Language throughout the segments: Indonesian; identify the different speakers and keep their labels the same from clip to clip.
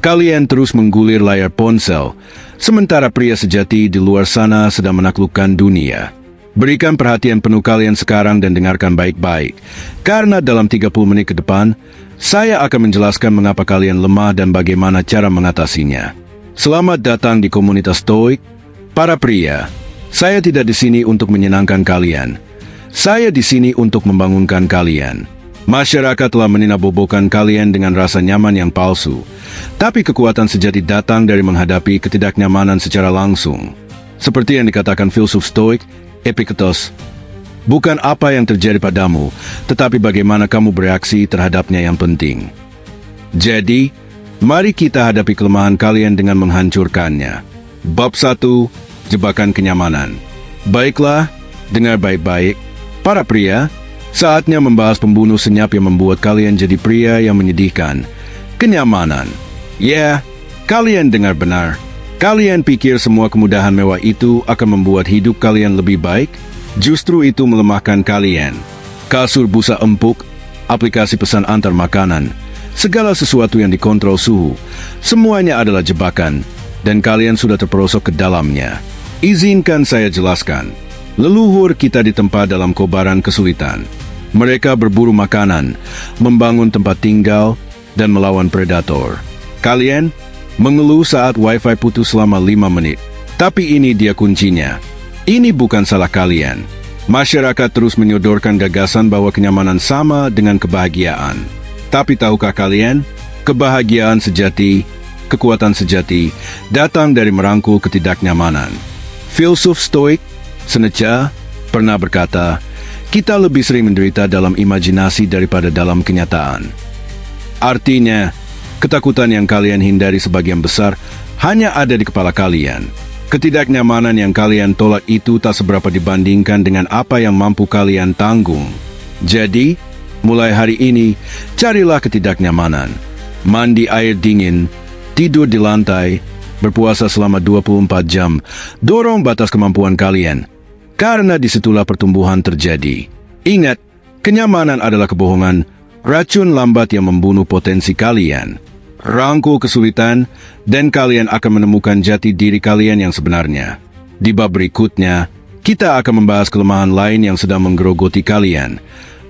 Speaker 1: Kalian terus menggulir layar ponsel, sementara pria sejati di luar sana sedang menaklukkan dunia. Berikan perhatian penuh kalian sekarang dan dengarkan baik-baik, karena dalam 30 menit ke depan, saya akan menjelaskan mengapa kalian lemah dan bagaimana cara mengatasinya. Selamat datang di komunitas Stoik, para pria. Saya tidak di sini untuk menyenangkan kalian. Saya di sini untuk membangunkan kalian. Masyarakat telah meninabobokan kalian dengan rasa nyaman yang palsu, tapi kekuatan sejati datang dari menghadapi ketidaknyamanan secara langsung. Seperti yang dikatakan filsuf Stoik, Epictetus, bukan apa yang terjadi padamu, tetapi bagaimana kamu bereaksi terhadapnya yang penting. Jadi, mari kita hadapi kelemahan kalian dengan menghancurkannya. Bab 1, Jebakan Kenyamanan. Baiklah, dengar baik-baik, para pria. Saatnya membahas pembunuh senyap yang membuat kalian jadi pria yang menyedihkan. Kenyamanan. Ya, kalian dengar benar. Kalian pikir semua kemudahan mewah itu akan membuat hidup kalian lebih baik? Justru itu melemahkan kalian. Kasur busa empuk, aplikasi pesan antar makanan, segala sesuatu yang dikontrol suhu, semuanya adalah jebakan, dan kalian sudah terperosok ke dalamnya. Izinkan saya jelaskan. Leluhur kita ditempa dalam kobaran kesulitan. Mereka berburu makanan, membangun tempat tinggal, dan melawan predator. Kalian mengeluh saat wifi putus selama 5 menit. Tapi ini dia kuncinya. Ini bukan salah kalian. Masyarakat terus menyodorkan gagasan bahwa kenyamanan sama dengan kebahagiaan. Tapi tahukah kalian, kebahagiaan sejati, kekuatan sejati, datang dari merangkul ketidaknyamanan. Filsuf Stoik, Seneca, pernah berkata, kita lebih sering menderita dalam imajinasi daripada dalam kenyataan. Artinya, ketakutan yang kalian hindari sebagian besar hanya ada di kepala kalian. Ketidaknyamanan yang kalian tolak itu tak seberapa dibandingkan dengan apa yang mampu kalian tanggung. Jadi, mulai hari ini, carilah ketidaknyamanan. Mandi air dingin, tidur di lantai, berpuasa selama 24 jam, dorong batas kemampuan kalian. Karena disitulah pertumbuhan terjadi. Ingat, kenyamanan adalah kebohongan, racun lambat yang membunuh potensi kalian. Rangkul kesulitan, dan kalian akan menemukan jati diri kalian yang sebenarnya. Di bab berikutnya, kita akan membahas kelemahan lain yang sedang menggerogoti kalian.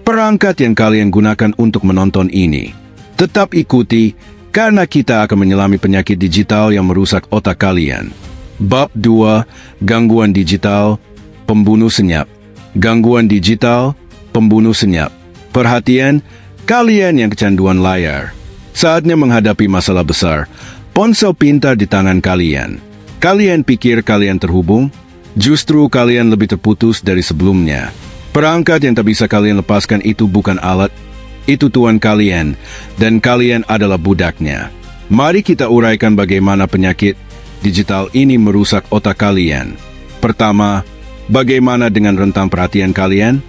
Speaker 1: Perangkat yang kalian gunakan untuk menonton ini. Tetap ikuti, karena kita akan menyelami penyakit digital yang merusak otak kalian. Bab 2, Gangguan Digital, Pembunuh Senyap. Gangguan digital, pembunuh senyap. Perhatian, kalian yang kecanduan layar. Saatnya menghadapi masalah besar. Ponsel pintar di tangan kalian. Kalian pikir kalian terhubung? Justru kalian lebih terputus dari sebelumnya. Perangkat yang tak bisa kalian lepaskan itu bukan alat, itu tuan kalian, dan kalian adalah budaknya. Mari kita uraikan bagaimana penyakit digital ini merusak otak kalian. Pertama, bagaimana dengan rentang perhatian kalian?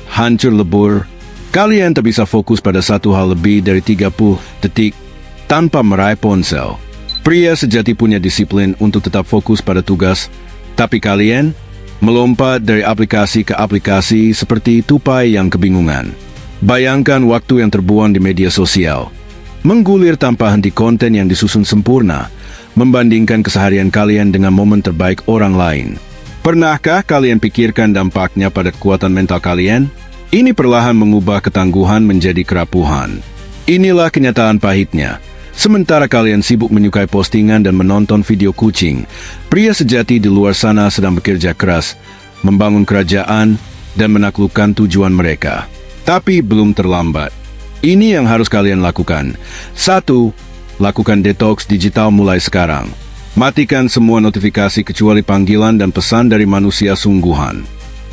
Speaker 1: Hancur lebur. Kalian tak bisa fokus pada satu hal lebih dari 30 detik tanpa meraih ponsel. Pria sejati punya disiplin untuk tetap fokus pada tugas, tapi kalian melompat dari aplikasi ke aplikasi seperti tupai yang kebingungan. Bayangkan waktu yang terbuang di media sosial. Menggulir tanpa henti konten yang disusun sempurna, membandingkan keseharian kalian dengan momen terbaik orang lain. Pernahkah kalian pikirkan dampaknya pada kekuatan mental kalian? Ini perlahan mengubah ketangguhan menjadi kerapuhan. Inilah kenyataan pahitnya. Sementara kalian sibuk menyukai postingan dan menonton video kucing, pria sejati di luar sana sedang bekerja keras, membangun kerajaan, dan menaklukkan tujuan mereka. Tapi belum terlambat. Ini yang harus kalian lakukan. 1. Lakukan detox digital mulai sekarang. Matikan semua notifikasi kecuali panggilan dan pesan dari manusia sungguhan.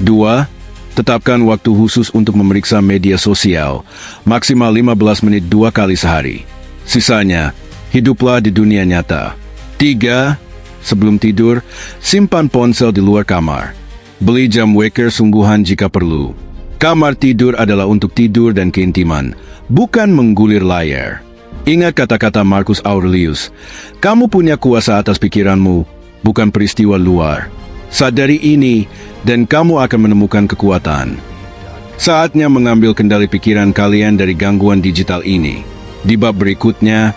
Speaker 1: 2. Tetapkan waktu khusus untuk memeriksa media sosial, maksimal 15 menit 2 kali sehari. Sisanya, hiduplah di dunia nyata. 3. Sebelum tidur, simpan ponsel di luar kamar. Beli jam waker sungguhan jika perlu. Kamar tidur adalah untuk tidur dan keintiman, bukan menggulir layar. Ingat kata-kata Marcus Aurelius, kamu punya kuasa atas pikiranmu, bukan peristiwa luar. Sadari ini, dan kamu akan menemukan kekuatan. Saatnya mengambil kendali pikiran kalian dari gangguan digital ini. Di bab berikutnya,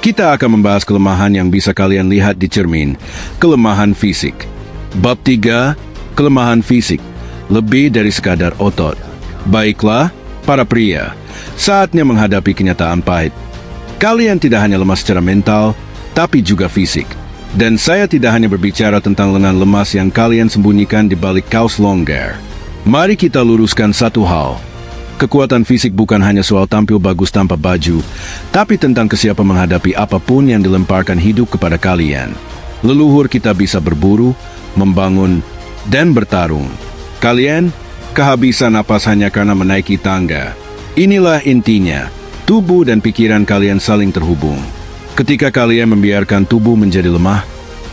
Speaker 1: Kita akan membahas kelemahan yang bisa kalian lihat di cermin, kelemahan fisik. Bab 3, kelemahan fisik, lebih dari sekadar otot. Baiklah, para pria, saatnya menghadapi kenyataan pahit. Kalian tidak hanya lemah secara mental, tapi juga fisik. Dan saya tidak hanya berbicara tentang lengan lemas yang kalian sembunyikan di balik kaos longgar. Mari kita luruskan satu hal. Kekuatan fisik bukan hanya soal tampil bagus tanpa baju, tapi tentang kesiapan menghadapi apapun yang dilemparkan hidup kepada kalian. Leluhur kita bisa berburu, membangun, dan bertarung. Kalian kehabisan napas hanya karena menaiki tangga. Inilah intinya, tubuh dan pikiran kalian saling terhubung. Ketika kalian membiarkan tubuh menjadi lemah,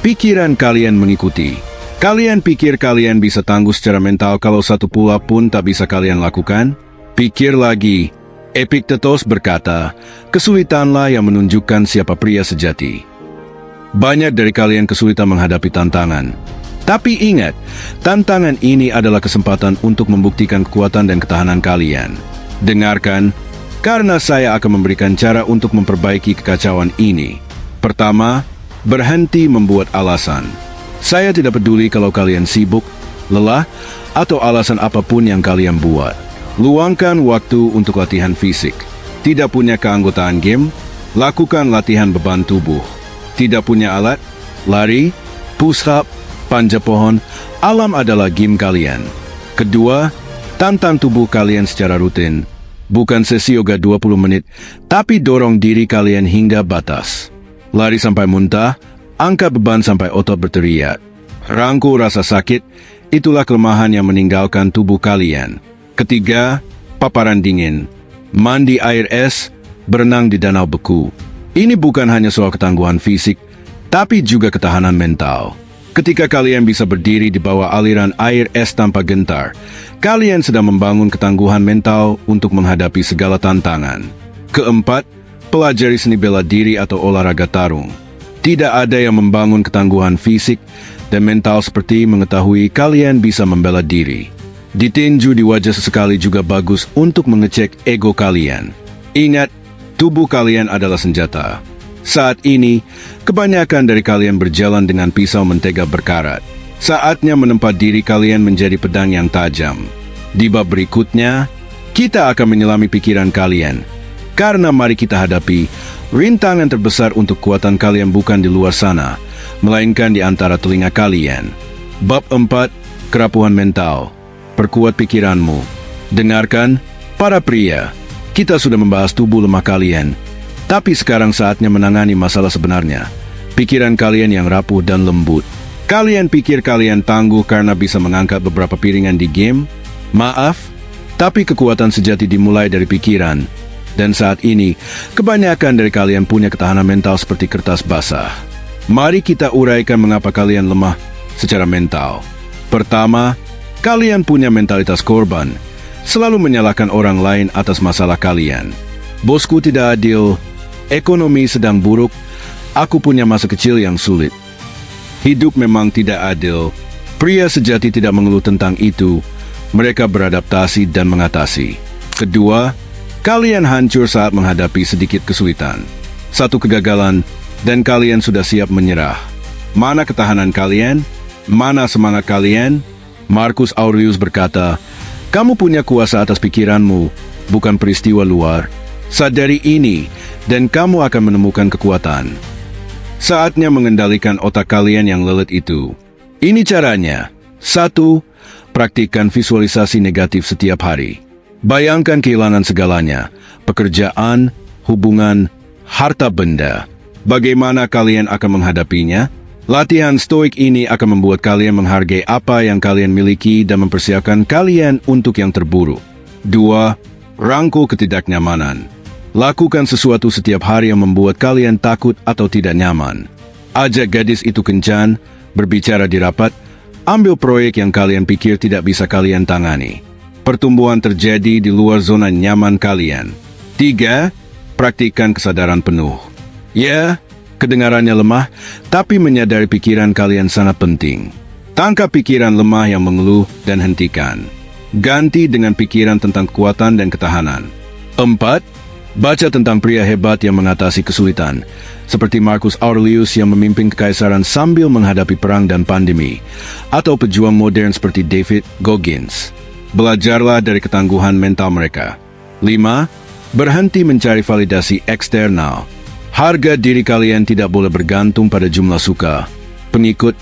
Speaker 1: pikiran kalian mengikuti. Kalian pikir kalian bisa tangguh secara mental kalau satu pull-up pun tak bisa kalian lakukan? Pikir lagi. Epictetus berkata, kesulitanlah yang menunjukkan siapa pria sejati. Banyak dari kalian kesulitan menghadapi tantangan. Tapi ingat, tantangan ini adalah kesempatan untuk membuktikan kekuatan dan ketahanan kalian. Dengarkan, karena saya akan memberikan cara untuk memperbaiki kekacauan ini. Pertama, berhenti membuat alasan. Saya tidak peduli kalau kalian sibuk, lelah, atau alasan apapun yang kalian buat. Luangkan waktu untuk latihan fisik. Tidak punya keanggotaan game? Lakukan latihan beban tubuh. Tidak punya alat? Lari, push-up, panjat pohon, alam adalah game kalian. Kedua, tantang tubuh kalian secara rutin. Bukan sesi yoga 20 menit, tapi dorong diri kalian hingga batas. Lari sampai muntah, angkat beban sampai otot berteriak. Rangkul rasa sakit, itulah kelemahan yang meninggalkan tubuh kalian. Ketiga, paparan dingin. Mandi air es, berenang di danau beku. Ini bukan hanya soal ketangguhan fisik, tapi juga ketahanan mental. Ketika kalian bisa berdiri di bawah aliran air es tanpa gentar, kalian sedang membangun ketangguhan mental untuk menghadapi segala tantangan. Keempat, pelajari seni bela diri atau olahraga tarung. Tidak ada yang membangun ketangguhan fisik dan mental seperti mengetahui kalian bisa membela diri. Ditinju di wajah sesekali juga bagus untuk mengecek ego kalian. Ingat, tubuh kalian adalah senjata. Saat ini, kebanyakan dari kalian berjalan dengan pisau mentega berkarat. Saatnya menempa diri kalian menjadi pedang yang tajam. Di bab berikutnya, kita akan menyelami pikiran kalian. Karena mari kita hadapi, rintangan terbesar untuk kekuatan kalian bukan di luar sana, melainkan di antara telinga kalian. Bab 4, kerapuhan mental. Perkuat pikiranmu. Dengarkan, para pria, kita sudah membahas tubuh lemah kalian. Tapi sekarang saatnya menangani masalah sebenarnya. Pikiran kalian yang rapuh dan lembut. Kalian pikir kalian tangguh karena bisa mengangkat beberapa piringan di game? Maaf, tapi kekuatan sejati dimulai dari pikiran. Dan saat ini, kebanyakan dari kalian punya ketahanan mental seperti kertas basah. Mari kita uraikan mengapa kalian lemah secara mental. Pertama, kalian punya mentalitas korban. Selalu menyalahkan orang lain atas masalah kalian. Bosku tidak adil, ekonomi sedang buruk, aku punya masa kecil yang sulit. Hidup memang tidak adil. Pria sejati tidak mengeluh tentang itu. Mereka beradaptasi dan mengatasi. Kedua, kalian hancur saat menghadapi sedikit kesulitan. Satu kegagalan, dan kalian sudah siap menyerah. Mana ketahanan kalian? Mana semangat kalian? Marcus Aurelius berkata, kamu punya kuasa atas pikiranmu, bukan peristiwa luar. Sadari ini, dan kamu akan menemukan kekuatan. Saatnya mengendalikan otak kalian yang lelet itu. Ini caranya. 1. Praktikkan visualisasi negatif setiap hari. Bayangkan kehilangan segalanya, pekerjaan, hubungan, harta benda. Bagaimana kalian akan menghadapinya? Latihan stoik ini akan membuat kalian menghargai apa yang kalian miliki dan mempersiapkan kalian untuk yang terburuk. 2. Rangkul ketidaknyamanan. Lakukan sesuatu setiap hari yang membuat kalian takut atau tidak nyaman. Ajak gadis itu kencan, berbicara di rapat, ambil proyek yang kalian pikir tidak bisa kalian tangani. Pertumbuhan terjadi di luar zona nyaman kalian. 3. Praktikkan kesadaran penuh. Ya, kedengarannya lemah, tapi menyadari pikiran kalian sangat penting. Tangkap pikiran lemah yang mengeluh dan hentikan. Ganti dengan pikiran tentang kekuatan dan ketahanan. 4. Baca tentang pria hebat yang mengatasi kesulitan, seperti Marcus Aurelius yang memimpin kekaisaran sambil menghadapi perang dan pandemi, atau pejuang modern seperti David Goggins. Belajarlah dari ketangguhan mental mereka. 5. Berhenti mencari validasi eksternal. Harga diri kalian tidak boleh bergantung pada jumlah suka, pengikut,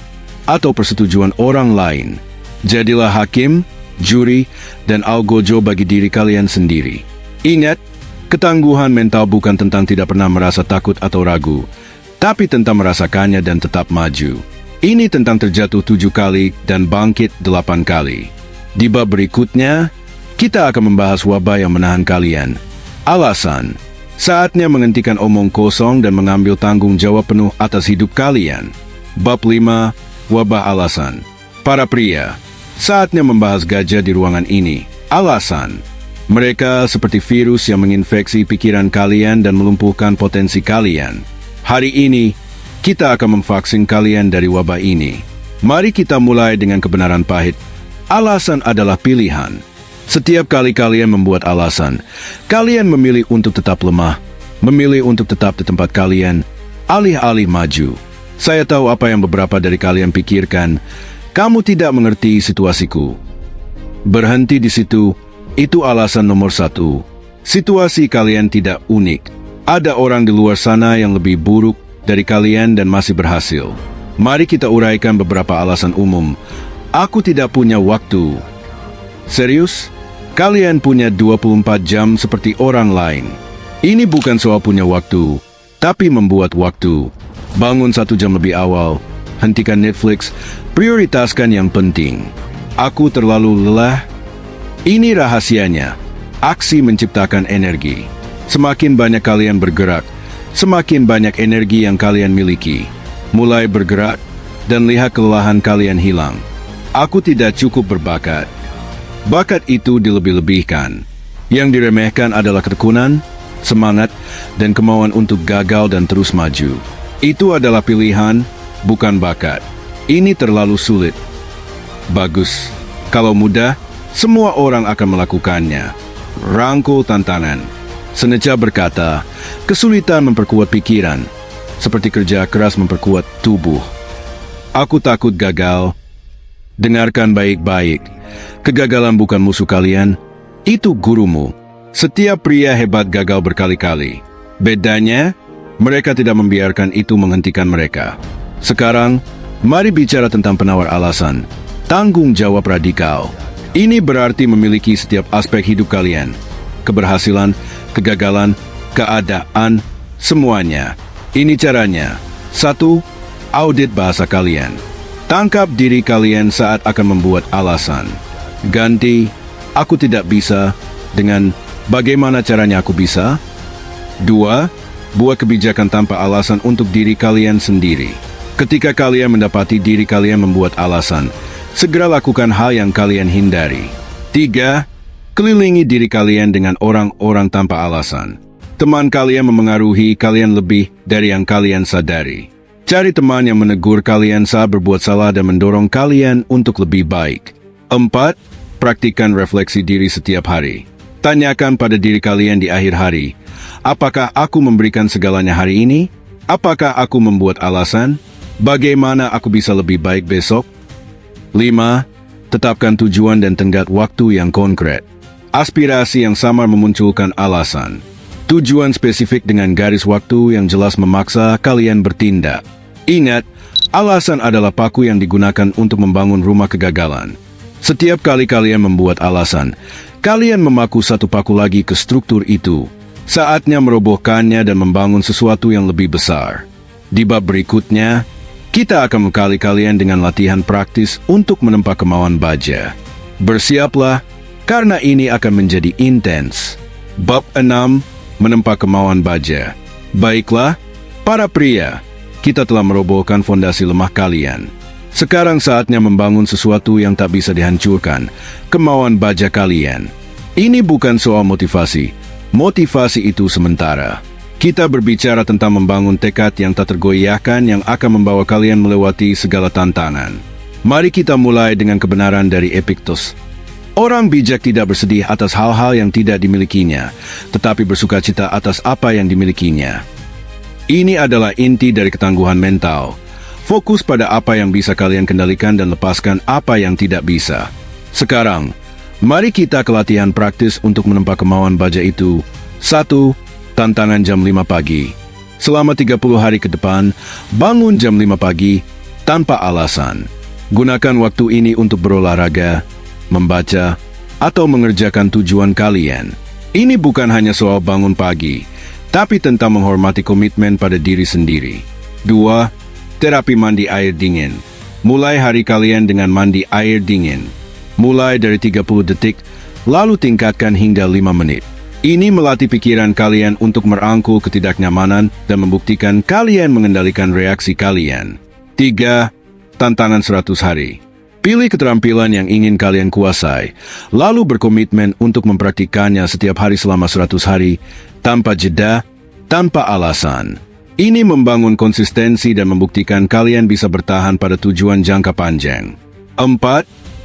Speaker 1: atau persetujuan orang lain. Jadilah hakim, juri, dan algojo bagi diri kalian sendiri. Ingat, ketangguhan mental bukan tentang tidak pernah merasa takut atau ragu, tapi tentang merasakannya dan tetap maju. Ini tentang terjatuh 7 kali dan bangkit 8 kali. Di bab berikutnya, kita akan membahas wabah yang menahan kalian. Alasan, saatnya menghentikan omong kosong dan mengambil tanggung jawab penuh atas hidup kalian. Bab 5, wabah alasan. Para pria, saatnya membahas gajah di ruangan ini. Alasan, mereka seperti virus yang menginfeksi pikiran kalian dan melumpuhkan potensi kalian. Hari ini, kita akan memvaksin kalian dari wabah ini. Mari kita mulai dengan kebenaran pahit. Alasan adalah pilihan. Setiap kali kalian membuat alasan, kalian memilih untuk tetap lemah, memilih untuk tetap di tempat kalian, alih-alih maju. Saya tahu apa yang beberapa dari kalian pikirkan. Kamu tidak mengerti situasiku. Berhenti di situ, itu alasan nomor 1. Situasi kalian tidak unik. Ada orang di luar sana yang lebih buruk dari kalian dan masih berhasil. Mari kita uraikan beberapa alasan umum. Aku tidak punya waktu. Serius? Kalian punya 24 jam seperti orang lain. Ini bukan soal punya waktu, tapi membuat waktu. Bangun 1 jam lebih awal, hentikan Netflix, prioritaskan yang penting. Aku terlalu lelah. Ini rahasianya. Aksi menciptakan energi. Semakin banyak kalian bergerak, semakin banyak energi yang kalian miliki. Mulai bergerak, dan lihat kelelahan kalian hilang. Aku tidak cukup berbakat. Bakat itu dilebih-lebihkan. Yang diremehkan adalah ketekunan, semangat, dan kemauan untuk gagal dan terus maju. Itu adalah pilihan, bukan bakat. Ini terlalu sulit. Bagus. Kalau mudah, semua orang akan melakukannya. Rangkul tantangan. Seneca berkata, kesulitan memperkuat pikiran, seperti kerja keras memperkuat tubuh. Aku takut gagal. Dengarkan baik-baik. Kegagalan bukan musuh kalian, itu gurumu. Setiap pria hebat gagal berkali-kali. Bedanya, mereka tidak membiarkan itu menghentikan mereka. Sekarang, mari bicara tentang penawar alasan. Tanggung jawab radikal. Ini berarti memiliki setiap aspek hidup kalian. Keberhasilan, kegagalan, keadaan, semuanya. Ini caranya. 1. Audit bahasa kalian. Tangkap diri kalian saat akan membuat alasan. Ganti, aku tidak bisa, dengan bagaimana caranya aku bisa. 2. Buat kebijakan tanpa alasan untuk diri kalian sendiri. Ketika kalian mendapati diri kalian membuat alasan, segera lakukan hal yang kalian hindari. 3. Kelilingi diri kalian dengan orang-orang tanpa alasan. Teman kalian memengaruhi kalian lebih dari yang kalian sadari. Cari teman yang menegur kalian saat berbuat salah dan mendorong kalian untuk lebih baik. 4. Praktikkan refleksi diri setiap hari. Tanyakan pada diri kalian di akhir hari, apakah aku memberikan segalanya hari ini? Apakah aku membuat alasan? Bagaimana aku bisa lebih baik besok? 5. Tetapkan tujuan dan tenggat waktu yang konkret. Aspirasi yang samar memunculkan alasan. Tujuan spesifik dengan garis waktu yang jelas memaksa kalian bertindak. Ingat, alasan adalah paku yang digunakan untuk membangun rumah kegagalan. Setiap kali kalian membuat alasan, kalian memaku satu paku lagi ke struktur itu. Saatnya merobohkannya dan membangun sesuatu yang lebih besar. Di bab berikutnya, kita akan membekali kalian dengan latihan praktis untuk menempa kemauan baja. Bersiaplah, karena ini akan menjadi intens. Bab 6, menempa kemauan baja. Baiklah, para pria, kita telah merobohkan fondasi lemah kalian. Sekarang saatnya membangun sesuatu yang tak bisa dihancurkan, kemauan baja kalian. Ini bukan soal motivasi. Motivasi itu sementara. Kita berbicara tentang membangun tekad yang tak tergoyahkan yang akan membawa kalian melewati segala tantangan. Mari kita mulai dengan kebenaran dari Epictetus. Orang bijak tidak bersedih atas hal-hal yang tidak dimilikinya, tetapi bersukacita atas apa yang dimilikinya. Ini adalah inti dari ketangguhan mental. Fokus pada apa yang bisa kalian kendalikan dan lepaskan apa yang tidak bisa. Sekarang, mari kita ke latihan praktis untuk menempa kemauan baja itu. 1. Tantangan jam 5 pagi. Selama 30 hari ke depan, bangun jam 5 pagi tanpa alasan. Gunakan waktu ini untuk berolahraga, membaca, atau mengerjakan tujuan kalian. Ini bukan hanya soal bangun pagi, tapi tentang menghormati komitmen pada diri sendiri. 2. Terapi mandi air dingin. Mulai hari kalian dengan mandi air dingin. Mulai dari 30 detik, lalu tingkatkan hingga 5 menit. Ini melatih pikiran kalian untuk merangkul ketidaknyamanan dan membuktikan kalian mengendalikan reaksi kalian. 3. Tantangan 100 hari. Pilih keterampilan yang ingin kalian kuasai, lalu berkomitmen untuk mempraktikannya setiap hari selama 100 hari, tanpa jeda, tanpa alasan. Ini membangun konsistensi dan membuktikan kalian bisa bertahan pada tujuan jangka panjang. 4.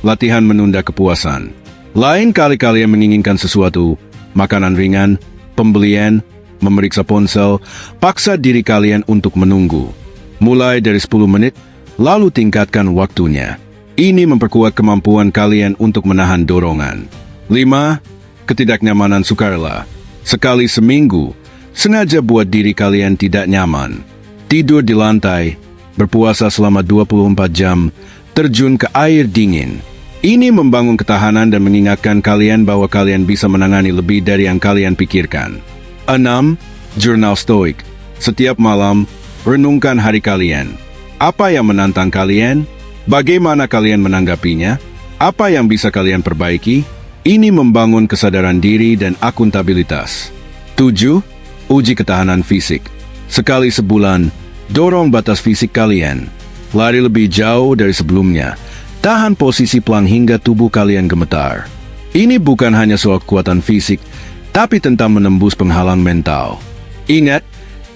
Speaker 1: Latihan menunda kepuasan. Lain kali kalian menginginkan sesuatu, makanan ringan, pembelian, memeriksa ponsel, paksa diri kalian untuk menunggu. Mulai dari 10 menit, lalu tingkatkan waktunya. Ini memperkuat kemampuan kalian untuk menahan dorongan. 5. Ketidaknyamanan sukarela. Sekali seminggu, sengaja buat diri kalian tidak nyaman. Tidur di lantai, berpuasa selama 24 jam, terjun ke air dingin. Ini membangun ketahanan dan mengingatkan kalian bahwa kalian bisa menangani lebih dari yang kalian pikirkan. 6. Jurnal stoik. Setiap malam, renungkan hari kalian. Apa yang menantang kalian? Bagaimana kalian menanggapinya? Apa yang bisa kalian perbaiki? Ini membangun kesadaran diri dan akuntabilitas. 7. Uji ketahanan fisik. Sekali sebulan, dorong batas fisik kalian. Lari lebih jauh dari sebelumnya. Tahan posisi pelang hingga tubuh kalian gemetar. Ini bukan hanya soal kekuatan fisik, tapi tentang menembus penghalang mental. Ingat,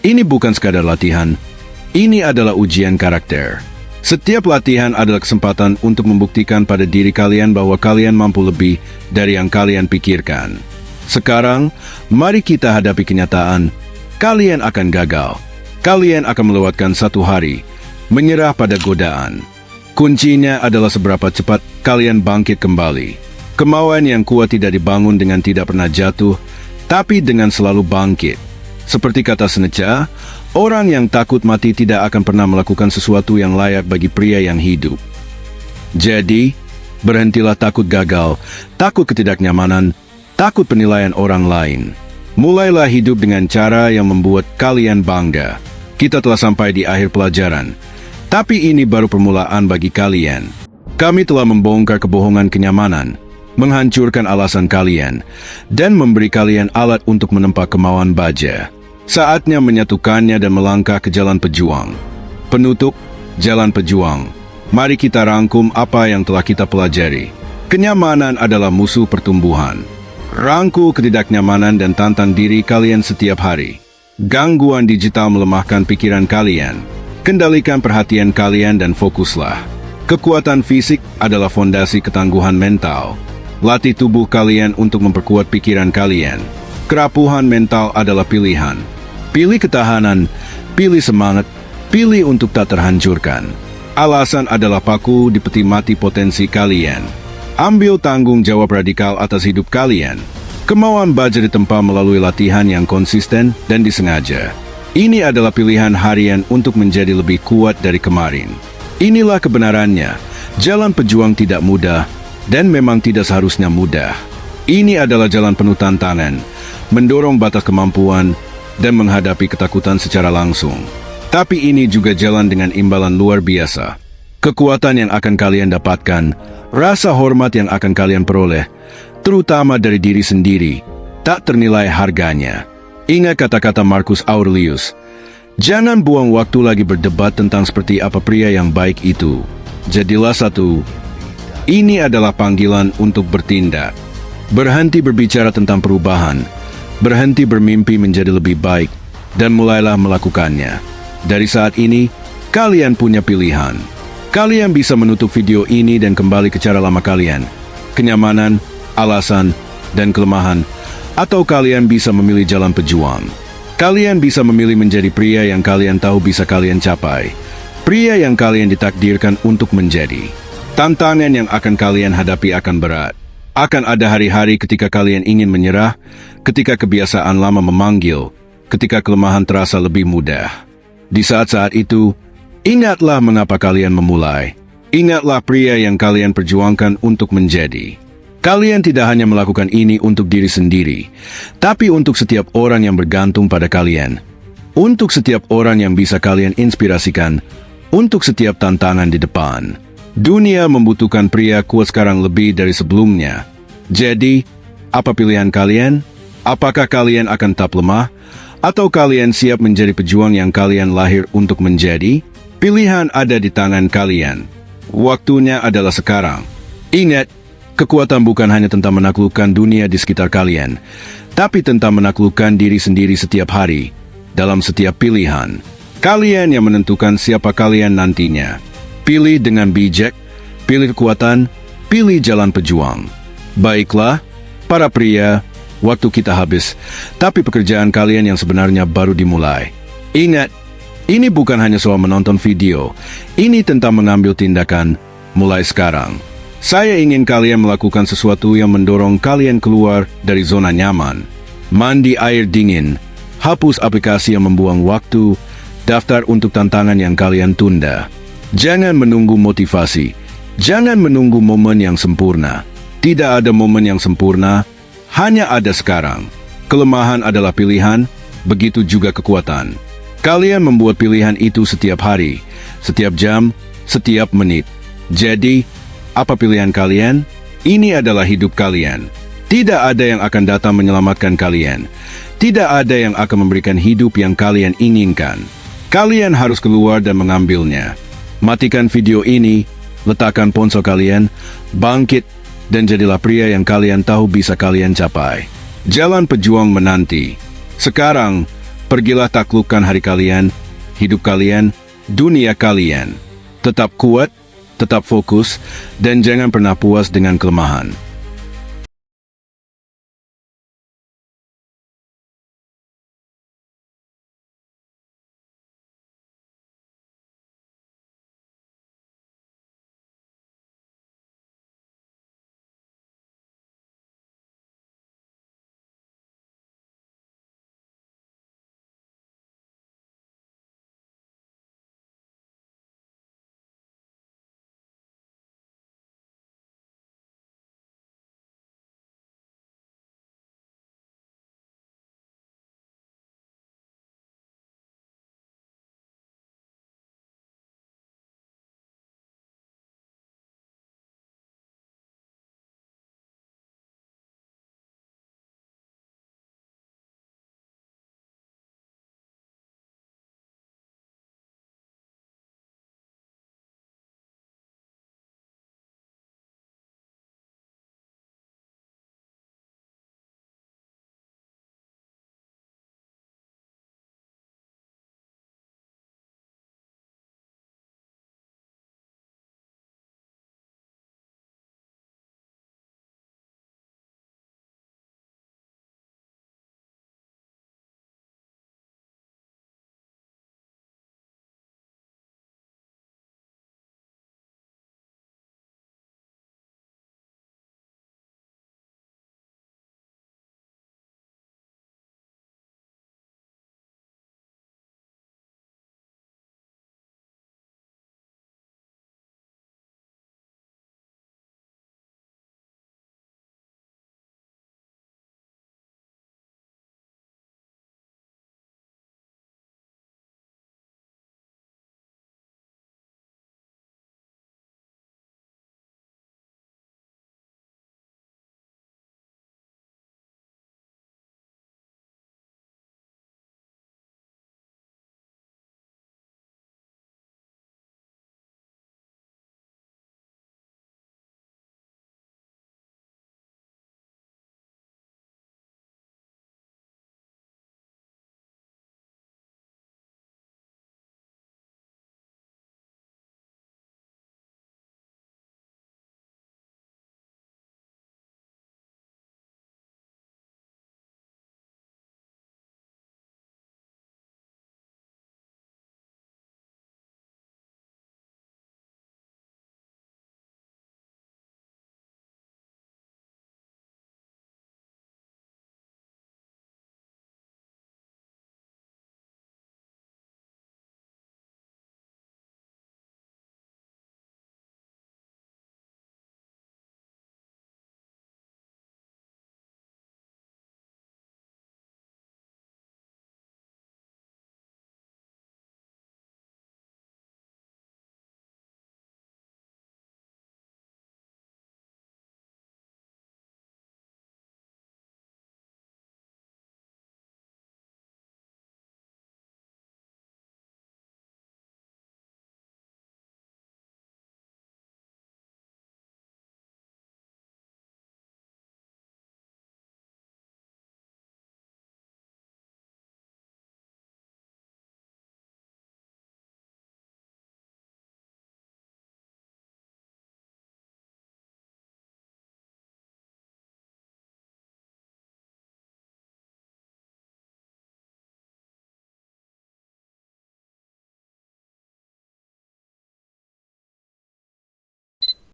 Speaker 1: ini bukan sekadar latihan. Ini adalah ujian karakter. Setiap latihan adalah kesempatan untuk membuktikan pada diri kalian bahwa kalian mampu lebih dari yang kalian pikirkan. Sekarang, mari kita hadapi kenyataan. Kalian akan gagal. Kalian akan melewatkan satu hari, menyerah pada godaan. Kuncinya adalah seberapa cepat kalian bangkit kembali. Kemauan yang kuat tidak dibangun dengan tidak pernah jatuh, tapi dengan selalu bangkit. Seperti kata Seneca, orang yang takut mati tidak akan pernah melakukan sesuatu yang layak bagi pria yang hidup. Jadi, berhentilah takut gagal, takut ketidaknyamanan, takut penilaian orang lain. Mulailah hidup dengan cara yang membuat kalian bangga. Kita telah sampai di akhir pelajaran, tapi ini baru permulaan bagi kalian. Kami telah membongkar kebohongan kenyamanan, menghancurkan alasan kalian, dan memberi kalian alat untuk menempa kemauan baja. Saatnya menyatukannya dan melangkah ke jalan pejuang. Penutup, jalan pejuang. Mari kita rangkum apa yang telah kita pelajari. Kenyamanan adalah musuh pertumbuhan. Rangkul ketidaknyamanan dan tantang diri kalian setiap hari. Gangguan digital melemahkan pikiran kalian. Kendalikan perhatian kalian dan fokuslah. Kekuatan fisik adalah fondasi ketangguhan mental. Latih tubuh kalian untuk memperkuat pikiran kalian. Kerapuhan mental adalah pilihan. Pilih ketahanan, pilih semangat, pilih untuk tak terhancurkan. Alasan adalah paku di peti mati potensi kalian. Ambil tanggung jawab radikal atas hidup kalian. Kemauan baja ditempa melalui latihan yang konsisten dan disengaja. Ini adalah pilihan harian untuk menjadi lebih kuat dari kemarin. Inilah kebenarannya. Jalan pejuang tidak mudah, dan memang tidak seharusnya mudah. Ini adalah jalan penuh tantangan, mendorong batas kemampuan, dan menghadapi ketakutan secara langsung. Tapi ini juga jalan dengan imbalan luar biasa. Kekuatan yang akan kalian dapatkan, rasa hormat yang akan kalian peroleh, terutama dari diri sendiri, tak ternilai harganya. Ingat kata-kata Marcus Aurelius, jangan buang waktu lagi berdebat tentang seperti apa pria yang baik itu. Jadilah satu. Ini adalah panggilan untuk bertindak. Berhenti berbicara tentang perubahan, berhenti bermimpi menjadi lebih baik, dan mulailah melakukannya. Dari saat ini, kalian punya pilihan. Kalian bisa menutup video ini dan kembali ke cara lama kalian, kenyamanan, alasan, dan kelemahan, atau kalian bisa memilih jalan pejuang. Kalian bisa memilih menjadi pria yang kalian tahu bisa kalian capai, pria yang kalian ditakdirkan untuk menjadi. Tantangan yang akan kalian hadapi akan berat. Akan ada hari-hari ketika kalian ingin menyerah, ketika kebiasaan lama memanggil, ketika kelemahan terasa lebih mudah. Di saat-saat itu, ingatlah mengapa kalian memulai. Ingatlah pria yang kalian perjuangkan untuk menjadi. Kalian tidak hanya melakukan ini untuk diri sendiri, tapi untuk setiap orang yang bergantung pada kalian. Untuk setiap orang yang bisa kalian inspirasikan, untuk setiap tantangan di depan. Dunia membutuhkan pria kuat sekarang lebih dari sebelumnya. Jadi, apa pilihan kalian? Apakah kalian akan tetap lemah? Atau kalian siap menjadi pejuang yang kalian lahir untuk menjadi? Pilihan ada di tangan kalian. Waktunya adalah sekarang. Ingat, kekuatan bukan hanya tentang menaklukkan dunia di sekitar kalian, tapi tentang menaklukkan diri sendiri setiap hari, dalam setiap pilihan. Kalian yang menentukan siapa kalian nantinya. Pilih dengan bijak, pilih kekuatan, pilih jalan pejuang. Baiklah, para pria, waktu kita habis, tapi pekerjaan kalian yang sebenarnya baru dimulai. Ingat, ini bukan hanya soal menonton video, ini tentang mengambil tindakan mulai sekarang. Saya ingin kalian melakukan sesuatu yang mendorong kalian keluar dari zona nyaman. Mandi air dingin, hapus aplikasi yang membuang waktu, daftar untuk tantangan yang kalian tunda. Jangan menunggu motivasi. Jangan menunggu momen yang sempurna. Tidak ada momen yang sempurna, hanya ada sekarang. Kelemahan adalah pilihan, begitu juga kekuatan. Kalian membuat pilihan itu setiap hari, setiap jam, setiap menit. Jadi, apa pilihan kalian? Ini adalah hidup kalian. Tidak ada yang akan datang menyelamatkan kalian. Tidak ada yang akan memberikan hidup yang kalian inginkan. Kalian harus keluar dan mengambilnya. Matikan video ini, letakkan ponsel kalian, bangkit, dan jadilah pria yang kalian tahu bisa kalian capai. Jalan pejuang menanti. Sekarang, pergilah taklukkan hari kalian, hidup kalian, dunia kalian. Tetap kuat, tetap fokus, dan jangan pernah puas dengan kelemahan.